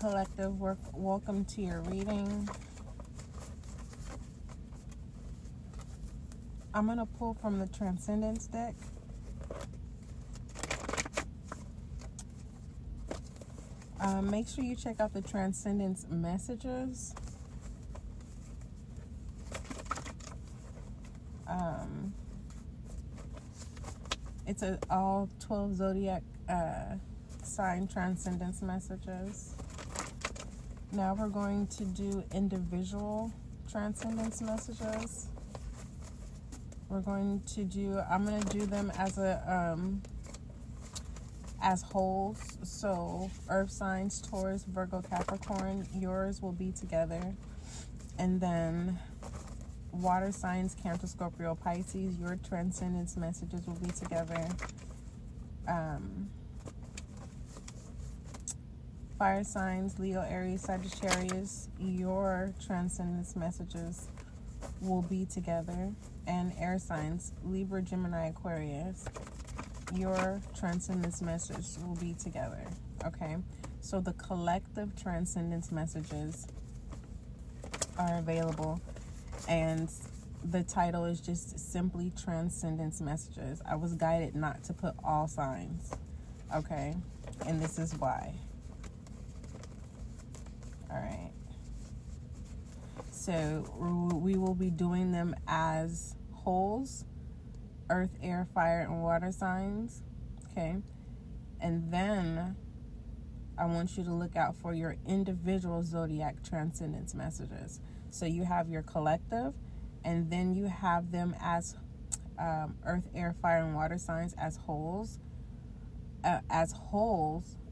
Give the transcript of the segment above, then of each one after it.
Collective, welcome to your reading. I'm going to pull from the Transcendence deck. Make sure you check out the Transcendence messages. It's all 12 zodiac sign Transcendence messages. Now we're going to do individual Transcendence messages. I'm going to do them as wholes. So earth signs, Taurus, Virgo, Capricorn, yours will be together. And then water signs, Cancer, Scorpio, Pisces, your Transcendence messages will be together. Fire signs, Leo, Aries, Sagittarius, your Transcendence messages will be together. And air signs, Libra, Gemini, Aquarius, your Transcendence message will be together. Okay, so the collective Transcendence messages are available, and the title is just simply Transcendence messages. I was guided not to put all signs, okay, and this is why. All right, so we will be doing them as wholes, earth, air, fire, and water signs. Okay, and then I want you to look out for your individual zodiac Transcendence messages. So you have your collective, and then you have them as earth, air, fire, and water signs as wholes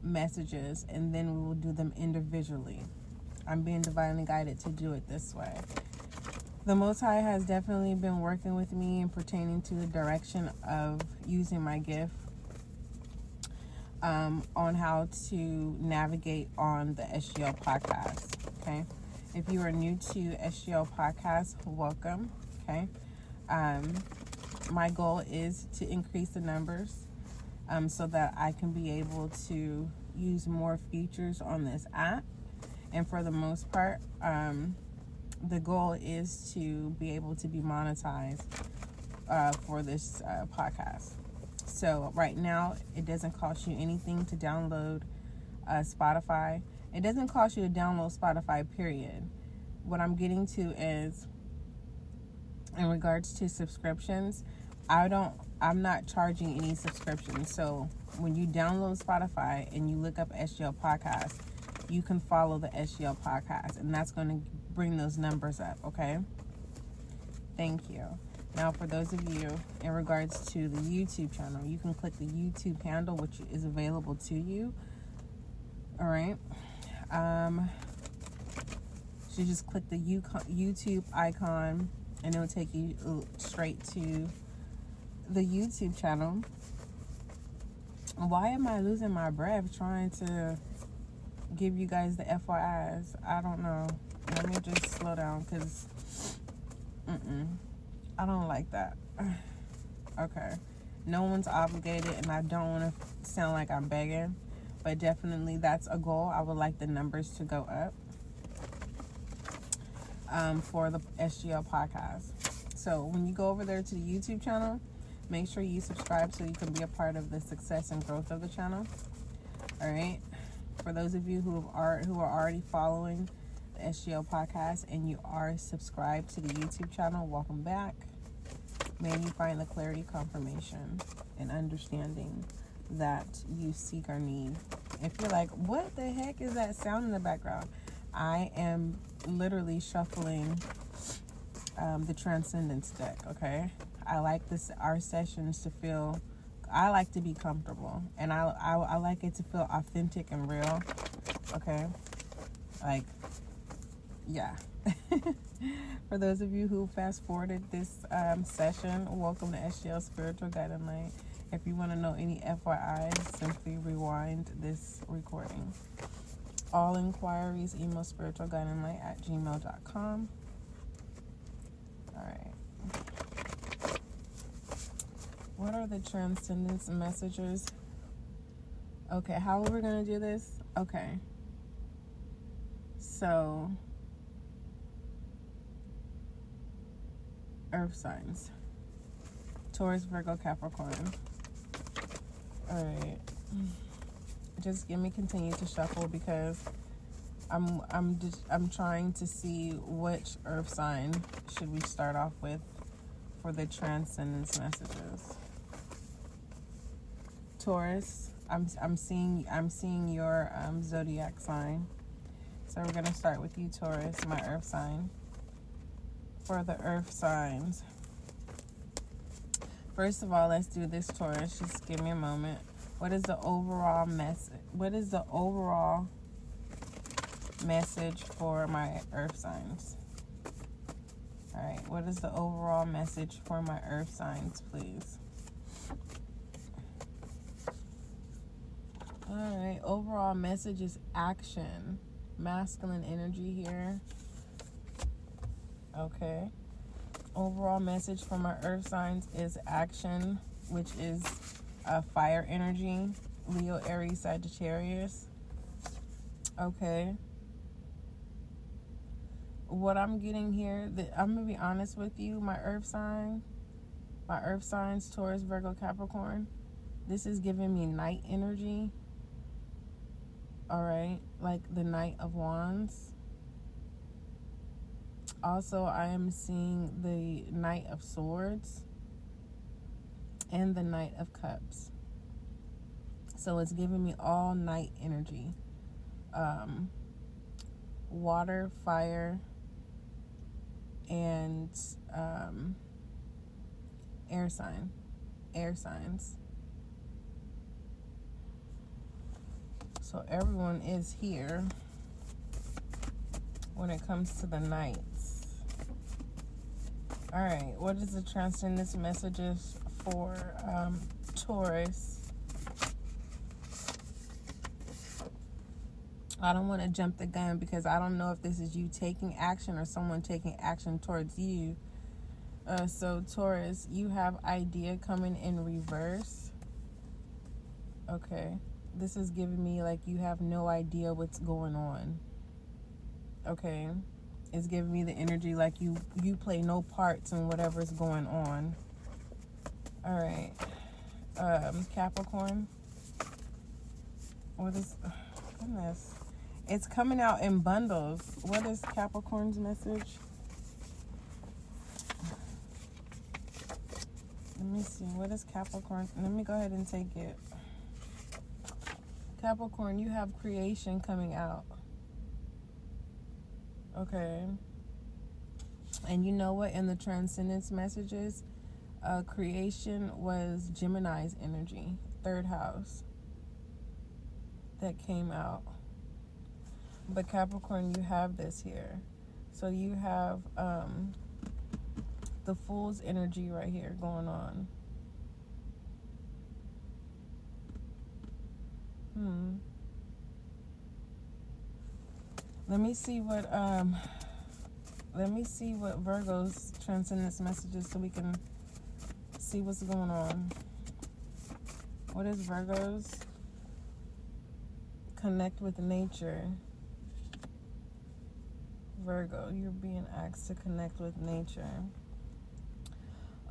messages, and then we will do them individually. I'm being divinely guided to do it this way. The Most High has definitely been working with me in pertaining to the direction of using my gift on how to navigate on the SGL podcast. Okay, if you are new to SGL podcast, welcome. Okay, my goal is to increase the numbers so that I can be able to use more features on this app. And for the most part, the goal is to be able to be monetized for this podcast. So right now, it doesn't cost you anything to download Spotify. It doesn't cost you to download Spotify, period. What I'm getting to is, in regards to subscriptions, I'm not charging any subscriptions. So when you download Spotify and you look up SGL Podcast, you can follow the SGL Podcast, and that's going to bring those numbers up, okay? Thank you. Now, for those of you in regards to the YouTube channel, you can click the YouTube handle, which is available to you. All right. So you just click the YouTube icon, and it'll take you straight to the YouTube channel. Why am I losing my breath trying to give you guys the FYIs? I don't know. Let me just slow down, because I don't like that. Okay, no one's obligated, and I don't want to sound like I'm begging, but definitely that's a goal. I would like the numbers to go up for the SGL podcast. So when you go over there to the YouTube channel, make sure you subscribe so you can be a part of the success and growth of the channel. All right, for those of you who are already following the SGL podcast and you are subscribed to the YouTube channel, welcome back. May you find the clarity, confirmation, and understanding that you seek or need. If you're like, what the heck is that sound in the background? I am literally shuffling the Transcendence deck, okay? I like our sessions to feel, I like to be comfortable, and I like it to feel authentic and real, okay? Like, yeah. For those of you who fast forwarded this session, welcome to SGL Spiritual Guiding Light. If you want to know any FYIs, simply rewind this recording. All inquiries, email spiritualguidinglight@gmail.com. All right. What are the Transcendence messages? Okay, how are we going to do this? Okay. So, earth signs. Taurus, Virgo, Capricorn. All right. Just give me continue to shuffle because I'm trying to see which earth sign should we start off with for the transcendence messages. Taurus, I'm seeing your zodiac sign. So we're gonna start with you, Taurus, my earth sign. For the earth signs. First of all, let's do this, Taurus. Just give me a moment. What is the overall message? What is the overall message for my earth signs? All right, what is the overall message for my earth signs, please? All right, overall message is action. Masculine energy here. Okay. Overall message for my earth signs is action, which is fire energy. Leo, Aries, Sagittarius. Okay. What I'm getting here, I'm going to be honest with you, my earth signs, Taurus, Virgo, Capricorn, this is giving me night energy. All right. Like the Knight of Wands. Also, I am seeing the Knight of Swords and the Knight of Cups. So it's giving me all night energy. Water, fire, and air signs. So everyone is here when it comes to the nights. All right, what is the transcendence messages for Taurus? I don't want to jump the gun because I don't know if this is you taking action or someone taking action towards you. So Taurus, you have idea coming in reverse. Okay. This is giving me like you have no idea what's going on. Okay. It's giving me the energy like you play no parts in whatever's going on. All right. Capricorn. What is... goodness. It's coming out in bundles. What is Capricorn's message? Let me see. What is Capricorn? Let me go ahead and take it. Capricorn, you have creation coming out. Okay. And you know what? In the transcendence messages, creation was Gemini's energy, third house, that came out. But Capricorn, you have this here. So you have the Fool's energy right here going on. Let me see what Virgo's transcendence message is so we can see what's going on. What is Virgo's? Connect with nature. Virgo, you're being asked to connect with nature.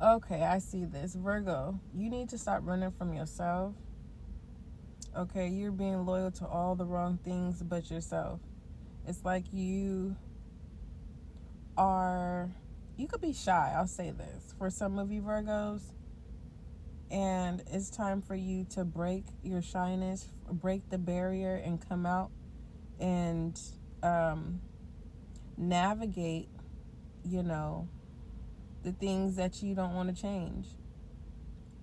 Okay, I see this. Virgo, you need to stop running from yourself. Okay, you're being loyal to all the wrong things but yourself. It's like you could be shy, I'll say this, for some of you Virgos. And it's time for you to break your shyness, break the barrier, and come out and navigate, the things that you don't want to change.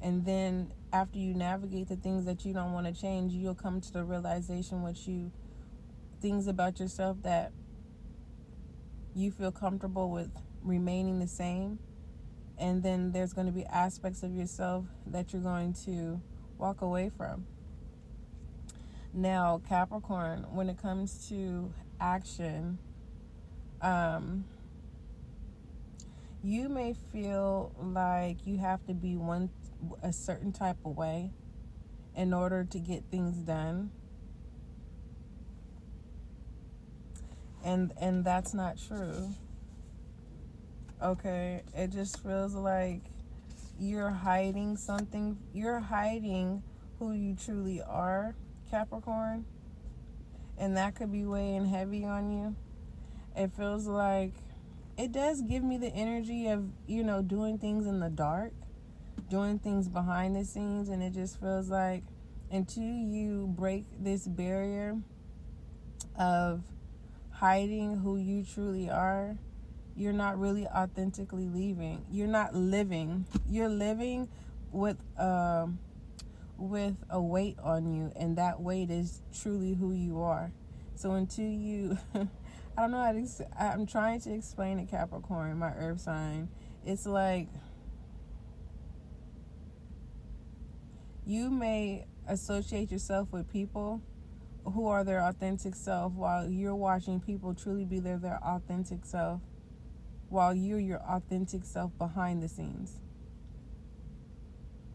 And then after you navigate the things that you don't want to change, you'll come to the realization things about yourself that you feel comfortable with remaining the same. And then there's going to be aspects of yourself that you're going to walk away from. Now, Capricorn, when it comes to action, you may feel like you have to be a certain type of way in order to get things done. And that's not true. Okay, it just feels like you're hiding something. You're hiding who you truly are, Capricorn, and that could be weighing heavy on you. It feels like it does give me the energy of, doing things in the dark, doing things behind the scenes, and it just feels like until you break this barrier of hiding who you truly are, you're not really authentically living. You're not living. You're living with a weight on you, and that weight is truly who you are. So until you, I don't know how to. I'm trying to explain it, Capricorn, my earth sign. It's like you may associate yourself with people who are their authentic self, while you're watching people truly be their authentic self, while you're your authentic self behind the scenes.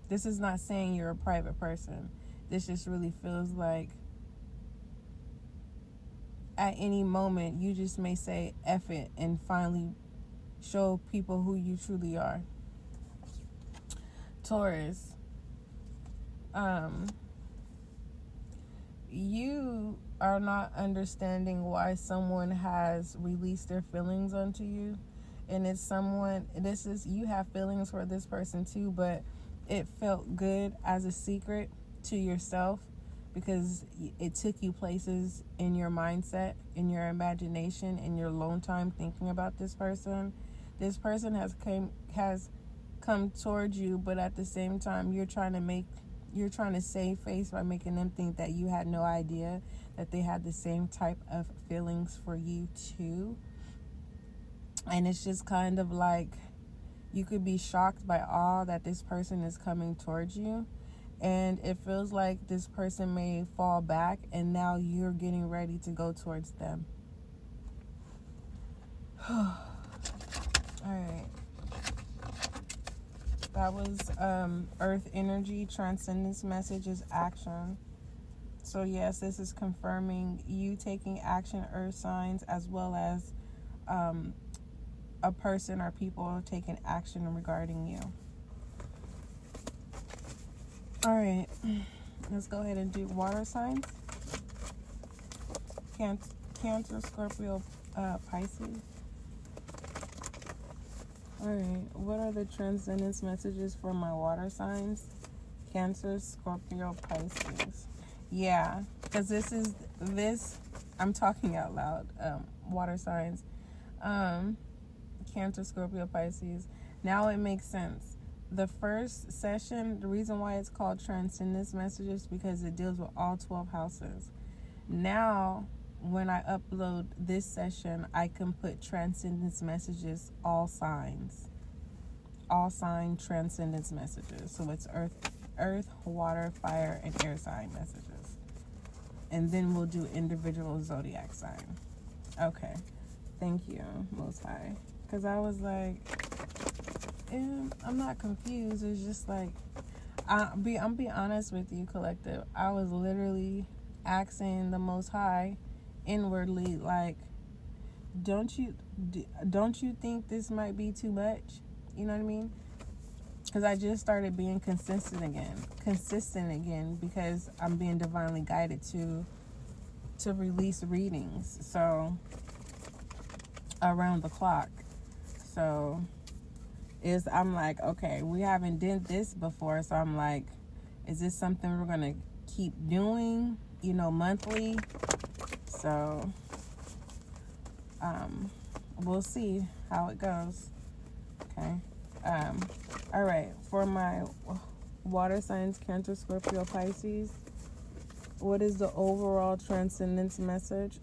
This is not saying you're a private person. This just really feels like at any moment you just may say F it and finally show people who you truly are. Taurus, you are not understanding why someone has released their feelings onto you. And it's you have feelings for this person too, but it felt good as a secret to yourself because it took you places in your mindset, in your imagination, in your alone time thinking about this person. This person has come towards you, but at the same time you're trying to save face by making them think that you had no idea that they had the same type of feelings for you too. And it's just kind of like you could be shocked by all that this person is coming towards you. And it feels like this person may fall back and now you're getting ready to go towards them. All right. That was Earth energy. Transcendence message is action. So yes, this is confirming you taking action, Earth signs, as well as a person or people taking action regarding you. All right, let's go ahead and do water signs. Cancer, Scorpio, Pisces. All right, what are the transcendence messages for my water signs? Cancer, Scorpio, Pisces. Yeah, because I'm talking out loud. Water signs. Cancer, Scorpio, Pisces. Now it makes sense. The first session, the reason why it's called Transcendence Messages, because it deals with all 12 houses. Now, when I upload this session, I can put Transcendence Messages, all sign Transcendence Messages. So it's earth, water, fire, and air sign messages. And then we'll do individual zodiac sign. Okay. Thank you, Most High. Because I was like, I'm not confused. It's just like, I'm be honest with you, collective. I was literally asking the Most High inwardly, like, don't you think this might be too much? You know what I mean? Because I just started being consistent again, because I'm being divinely guided to release readings. So around the clock. So I'm like, okay, we haven't did this before, so I'm like, is this something we're gonna keep doing, monthly? So we'll see how it goes. Okay. All right, for my water signs, Cancer, Scorpio, Pisces, what is the overall transcendence message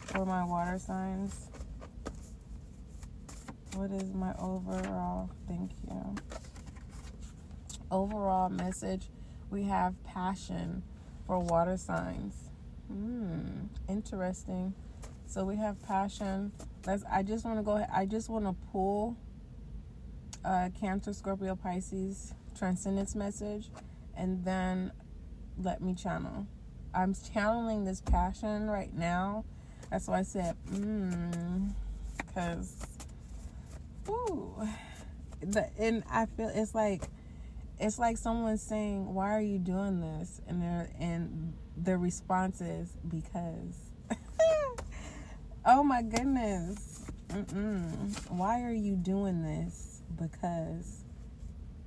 for my water signs? What is my overall? Thank you. Overall message, we have passion for water signs. Interesting. So we have passion. I just want to pull Cancer, Scorpio, Pisces transcendence message, and then let me channel. I'm channeling this passion right now. That's why I said, because, and I feel it's like someone's saying, "Why are you doing this?" And the response is, "Because." Oh my goodness. Why are you doing this? Because.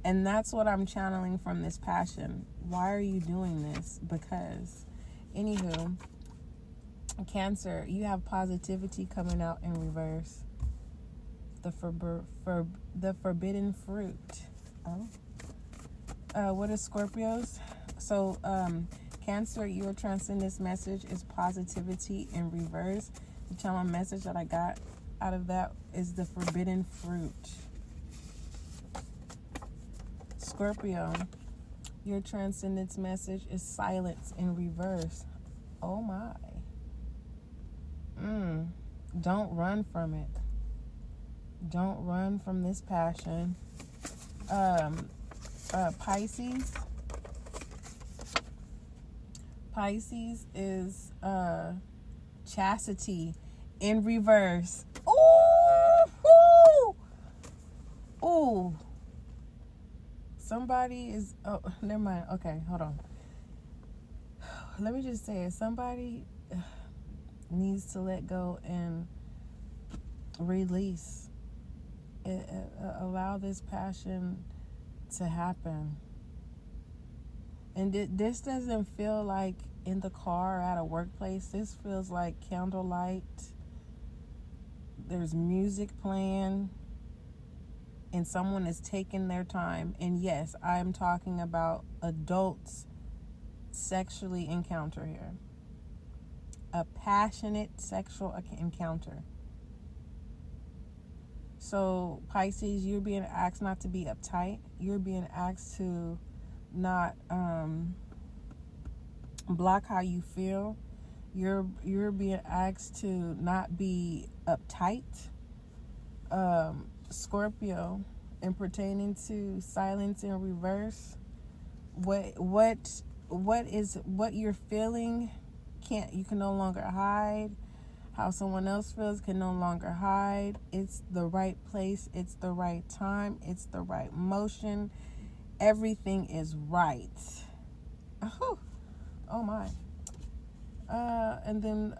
And that's what I'm channeling from this passion. Why are you doing this? Because. Anywho, Cancer, you have positivity coming out in reverse. The forbidden fruit. Oh. What is Scorpios? So, Cancer, your Transcendence message is positivity in reverse. The channel message that I got out of that is the forbidden fruit. Scorpio, your Transcendence message is silence in reverse. Oh my. Don't run from it. Don't run from this passion. Pisces. Pisces is chastity in reverse. Ooh! Ooh! Somebody is... Oh, never mind. Okay, hold on. Let me just say it. Somebody needs to let go and release. Allow this passion to happen. And this doesn't feel like in the car or at a workplace. This feels like candlelight. There's music playing. And someone is taking their time. And yes, I'm talking about adults sexually encounter here. A passionate sexual encounter. So, Pisces, you're being asked not to be uptight. You're being asked to not block how you feel. You're being asked to not be uptight. Scorpio, in pertaining to silence in reverse, what you're feeling you can no longer hide. How someone else feels can no longer hide. It's the right place. It's the right time. It's the right motion. Everything is right. Oh my. And then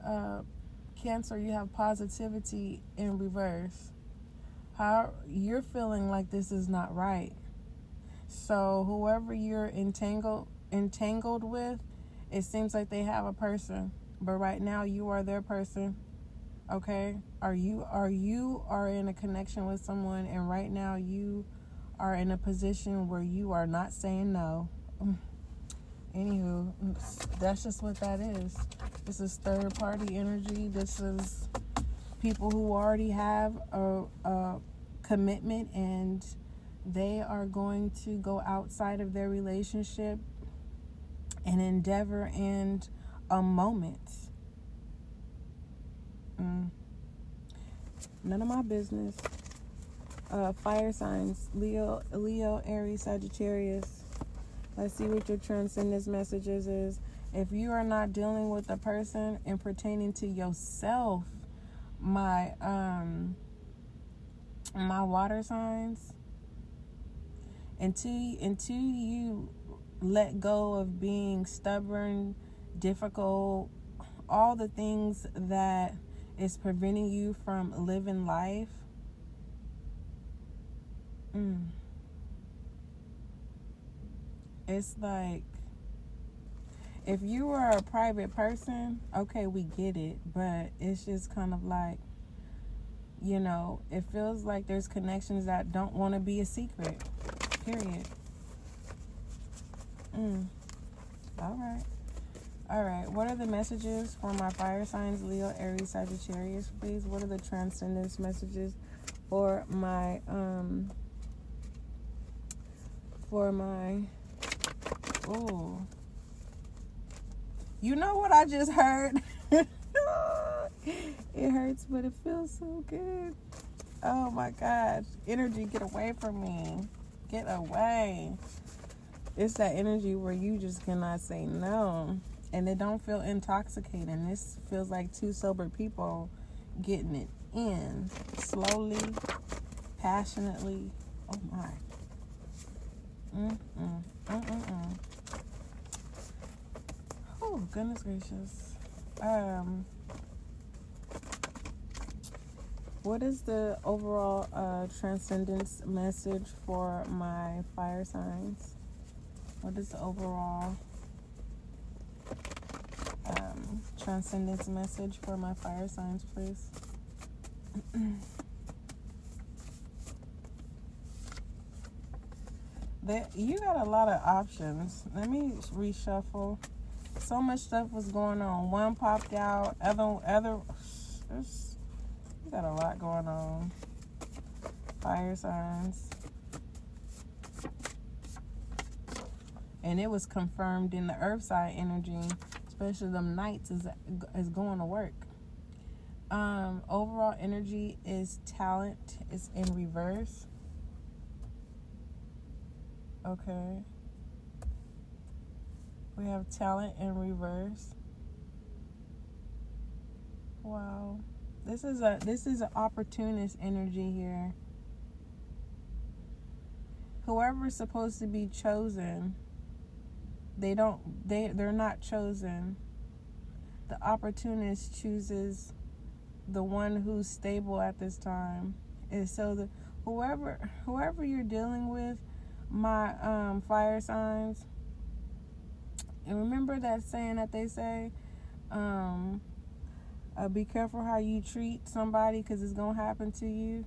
Cancer, you have positivity in reverse. How you're feeling like this is not right. So whoever you're entangled with, it seems like they have a person, but right now you are their person. Okay? You are in a connection with someone, and right now you are in a position where you are not saying no. Anywho, that's just what that is. This is third party energy. This is people who already have a commitment, and they are going to go outside of their relationship and endeavor and a moment. None of my business. Fire signs, Leo, Aries, Sagittarius. Let's see what your Transcendence messages is. If you are not dealing with a person and pertaining to yourself, my water signs, until you let go of being stubborn, difficult, all the things that is preventing you from living life. It's like, if you were a private person, okay, we get it, but it's just kind of like, it feels like there's connections that don't want to be a secret, period. All right. What are the messages for my fire signs, Leo, Aries, Sagittarius, please? What are the Transcendence messages for my oh, you know what I just heard? It hurts, but it feels so good. Oh my gosh. Energy, get away from me. Get away. It's that energy where you just cannot say no. And it don't feel intoxicating. This feels like two sober people getting it in slowly, passionately. Oh my. Oh, goodness gracious. What is the overall transcendence message for my fire signs? What is the overall transcendence message for my fire signs, please? You got a lot of options. Let me reshuffle. So much stuff was going on. One popped out. Other. You got a lot going on. Fire signs. And it was confirmed in the earth side energy, especially them nights is going to work. Overall energy is talent. It's in reverse. Okay. We have talent in reverse. Wow. This is an opportunist energy here. Whoever's supposed to be chosen, they're not chosen. The opportunist chooses the one who's stable at this time. And so whoever you're dealing with, my fire signs, and remember that saying that they say, be careful how you treat somebody because it's gonna happen to you.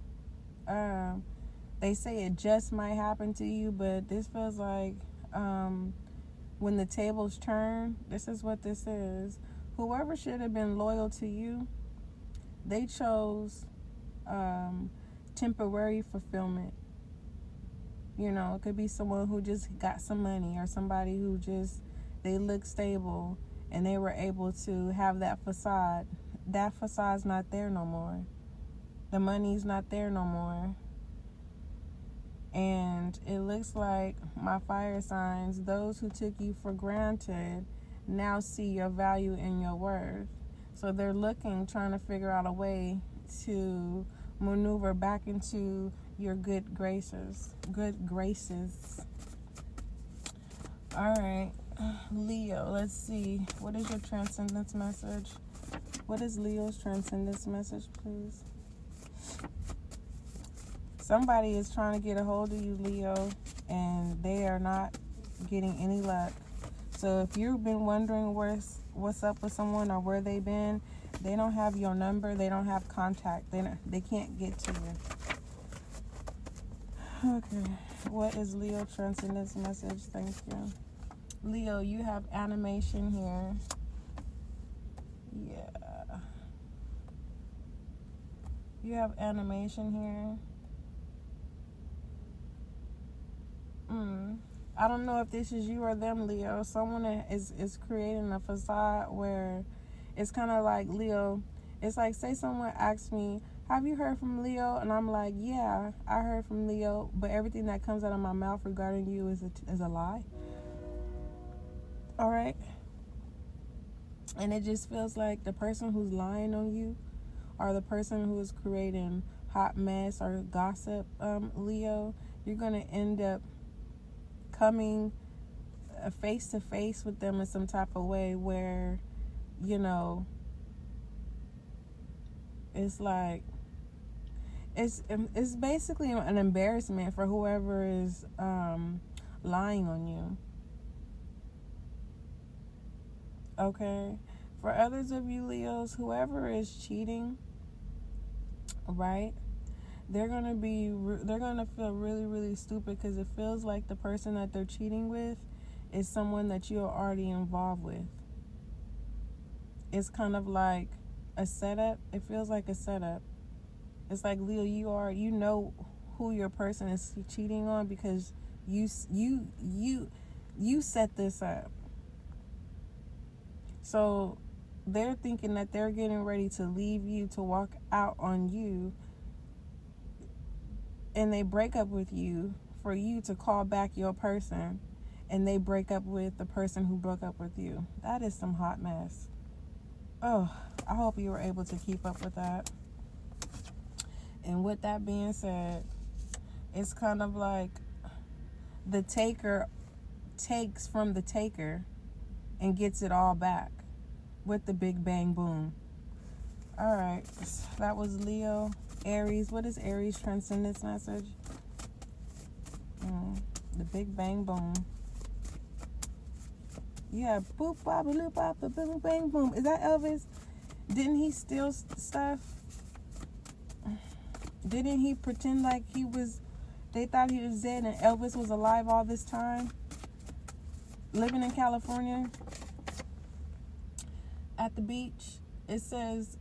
They say it just might happen to you, but this feels like when the tables turn, this is what this is. Whoever should have been loyal to you, they chose temporary fulfillment. You know, it could be someone who just got some money, or somebody who just, they look stable and they were able to have that facade. That facade's not there no more. The money's not there no more. And it looks like my fire signs, those who took you for granted, now see your value and your worth. So they're trying to figure out a way to maneuver back into your good graces. All right, Leo, let's see. What is your transcendence message? What is Leo's transcendence message, please? Somebody is trying to get a hold of you, Leo, and they are not getting any luck. So if you've been wondering what's up with someone or where they've been, they don't have your number. They don't have contact. They can't get to you. Okay. What is Leo transcendence message? Thank you. Leo, you have animation here. Yeah. You have animation here. I don't know if this is you or them, Leo. Someone is creating a facade where it's kind of like, Leo, it's like, say someone asks me, have you heard from Leo? And I'm like, yeah, I heard from Leo, but everything that comes out of my mouth regarding you is a lie. All right? And it just feels like the person who's lying on you, or the person who is creating hot mess or gossip, Leo, you're going to end up coming face to face with them in some type of way where, you know, it's like, it's basically an embarrassment for whoever is lying on you. Okay? For others of you Leos, whoever is cheating, right? They're gonna feel really, really stupid, because it feels like the person that they're cheating with is someone that you're already involved with. It's kind of like a setup. It feels like a setup. It's like, Leo, you know who your person is cheating on, because you set this up. So they're thinking that they're getting ready to leave you, to walk out on you, and they break up with you for you to call back your person. and they break up with the person who broke up with you. That is some hot mess. Oh, I hope you were able to keep up with that. And with that being said, it's kind of like the taker takes from the taker and gets it all back with the big bang boom. All right, that was Leo. Aries, what is Aries Transcendence message? The big bang boom. Yeah, boop, bop, loop, bop, boom, bang, boom. Is that Elvis? Didn't he steal stuff? Didn't he pretend like he was, they thought he was dead and Elvis was alive all this time? Living in California at the beach. It says,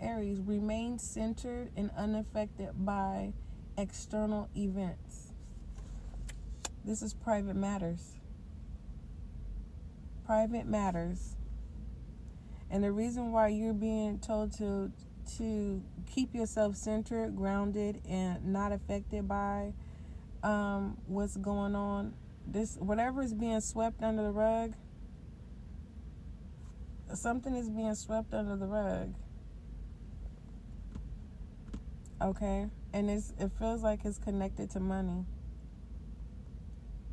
Aries, remain centered and unaffected by external events. This is private matters. Private matters. And the reason why you're being told to keep yourself centered, grounded, and not affected by what's going on, this whatever is being swept under the rug, something is being swept under the rug. Okay? And it feels like it's connected to money.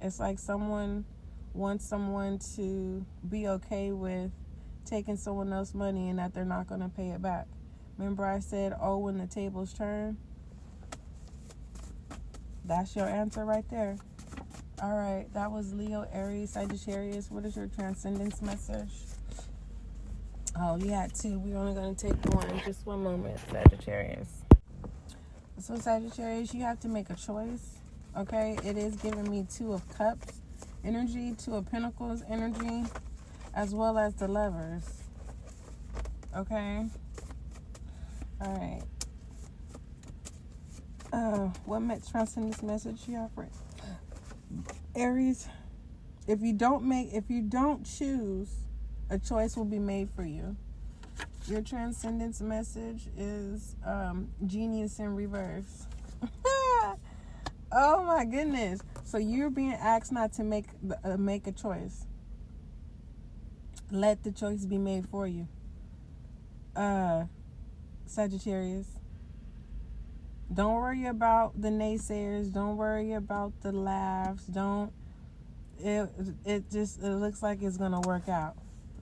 It's like someone wants someone to be okay with taking someone else's money and that they're not going to pay it back. Remember I said, oh, when the tables turn? That's your answer right there. All right, that was Leo, Aries, Sagittarius. What is your transcendence message? Oh, you had two. We're only going to take one. Just one moment, Sagittarius. So, Sagittarius, you have to make a choice. Okay? It is giving me Two of Cups energy, Two of Pentacles energy, as well as the Lovers. Okay? All right. What transcendence message you have for Aries? If you don't choose, a choice will be made for you. Your transcendence message is genius in reverse. Oh my goodness! So you're being asked not to make a choice. Let the choice be made for you. Sagittarius. Don't worry about the naysayers. Don't worry about the laughs. It looks like it's gonna work out.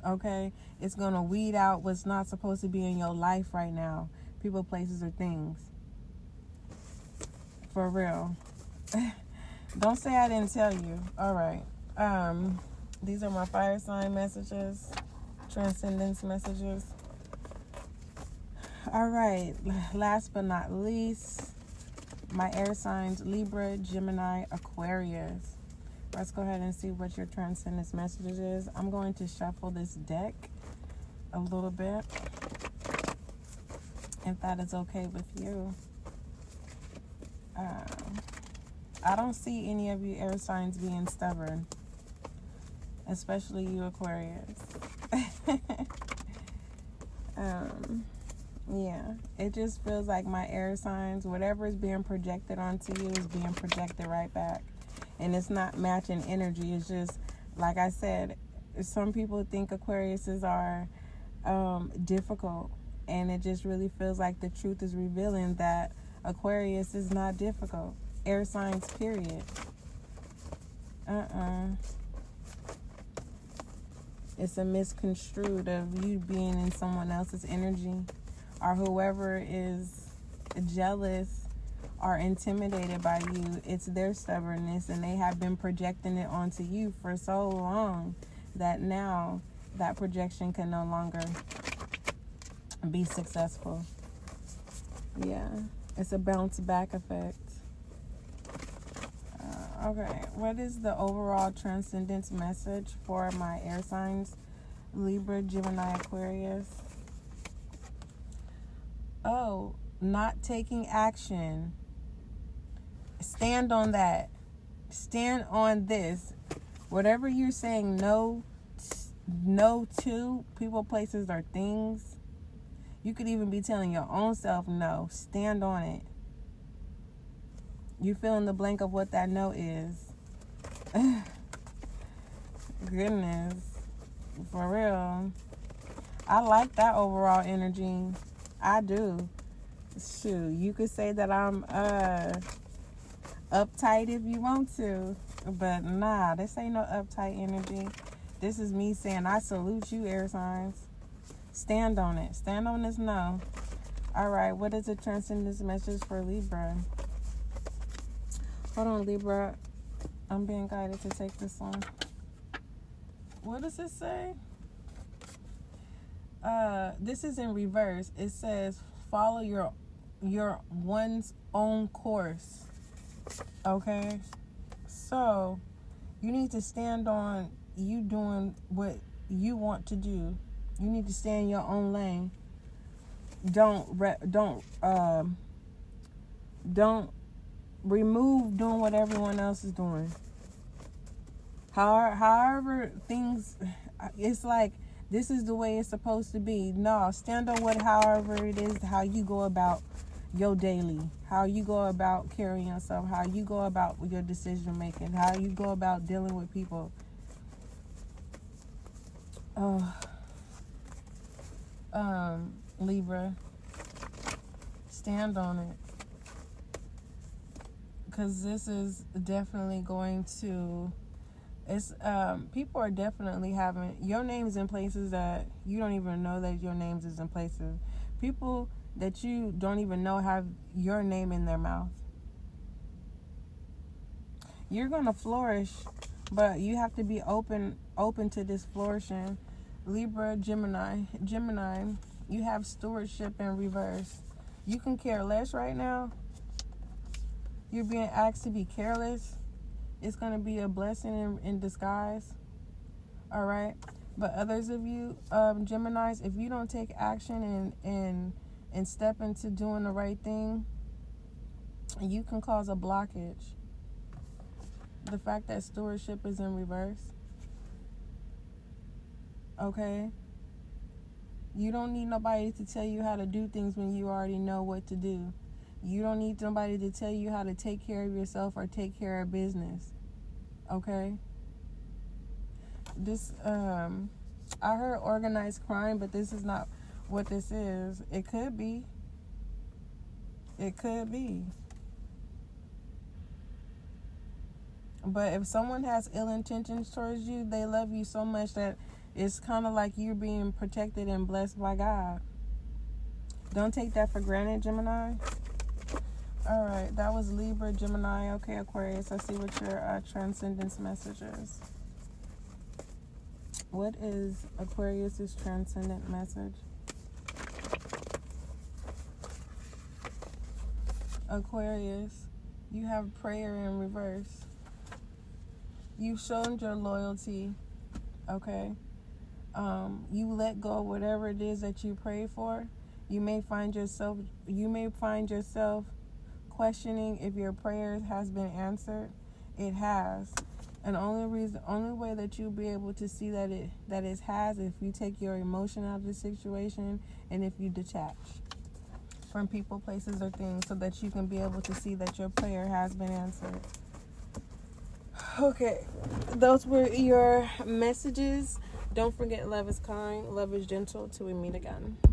Okay? It's gonna weed out what's not supposed to be in your life right now. People, places, or things. For real. Don't say I didn't tell you. All right. These are my fire sign messages. Transcendence messages. All right, last but not least, my air signs, Libra, Gemini, Aquarius. Let's go ahead and see what your transcendence message is. I'm going to shuffle this deck a little bit, if that is okay with you. I don't see any of you air signs being stubborn, especially you Aquarius. Yeah, it just feels like my air signs, whatever is being projected onto you is being projected right back. And it's not matching energy. It's just, like I said, some people think Aquariuses are difficult. And it just really feels like the truth is revealing that Aquarius is not difficult. Air signs, period. It's a misconstrued of you being in someone else's energy. Or whoever is jealous or intimidated by you, it's their stubbornness, and they have been projecting it onto you for so long that now that projection can no longer be successful. Yeah, it's a bounce back effect. Okay, what is the overall transcendence message for my air signs? Libra, Gemini, Aquarius. Oh, not taking action. Stand on that. Stand on this. Whatever you're saying no to, people, places, or things, you could even be telling your own self no. Stand on it. You fill in the blank of what that no is. Goodness. For real. I like that overall energy. I do. Shoot, you could say that I'm uptight if you want to. But nah, this ain't no uptight energy. This is me saying I salute you, air signs. Stand on it. Stand on this no. Alright, what is the Transcendence message for Libra? Hold on, Libra. I'm being guided to take this one. What does it say? This is in reverse. It says follow your one's own course. Okay? So, you need to stand on you doing what you want to do. You need to stay in your own lane. Don't remove doing what everyone else is doing. However things, it's like this is the way it's supposed to be. No, stand on however it is, how you go about your daily, how you go about carrying yourself, how you go about your decision making, how you go about dealing with people. Libra, stand on it, because this is definitely going to, people are definitely having your names in places that you don't even know that your names is in places. People that you don't even know have your name in their mouth. You're gonna flourish, but you have to be open to this flourishing. Libra, Gemini, you have stewardship in reverse. You can care less right now. You're being asked to be careless. It's going to be a blessing in disguise. All right. But others of you, Geminis, if you don't take action and step into doing the right thing, you can cause a blockage. The fact that stewardship is in reverse. Okay? You don't need nobody to tell you how to do things when you already know what to do. You don't need somebody to tell you how to take care of yourself or take care of business. Okay? This, I heard organized crime, but this is not what this is. It could be. It could be. But if someone has ill intentions towards you, they love you so much that it's kind of like you're being protected and blessed by God. Don't take that for granted, Gemini. All right, that was Libra, Gemini. Okay, Aquarius, let's see what your Transcendence message is. What is Aquarius's Transcendent message? Aquarius, you have prayer in reverse. You've shown your loyalty, okay? You let go of whatever it is that you pray for. You may find yourself questioning if your prayer has been answered. It has. And only way that you'll be able to see that it has, if you take your emotion out of the situation and if you detach from people, places, or things, so that you can be able to see that your prayer has been answered. Okay, those were your messages. Don't forget, love is kind, love is gentle. Till we meet again.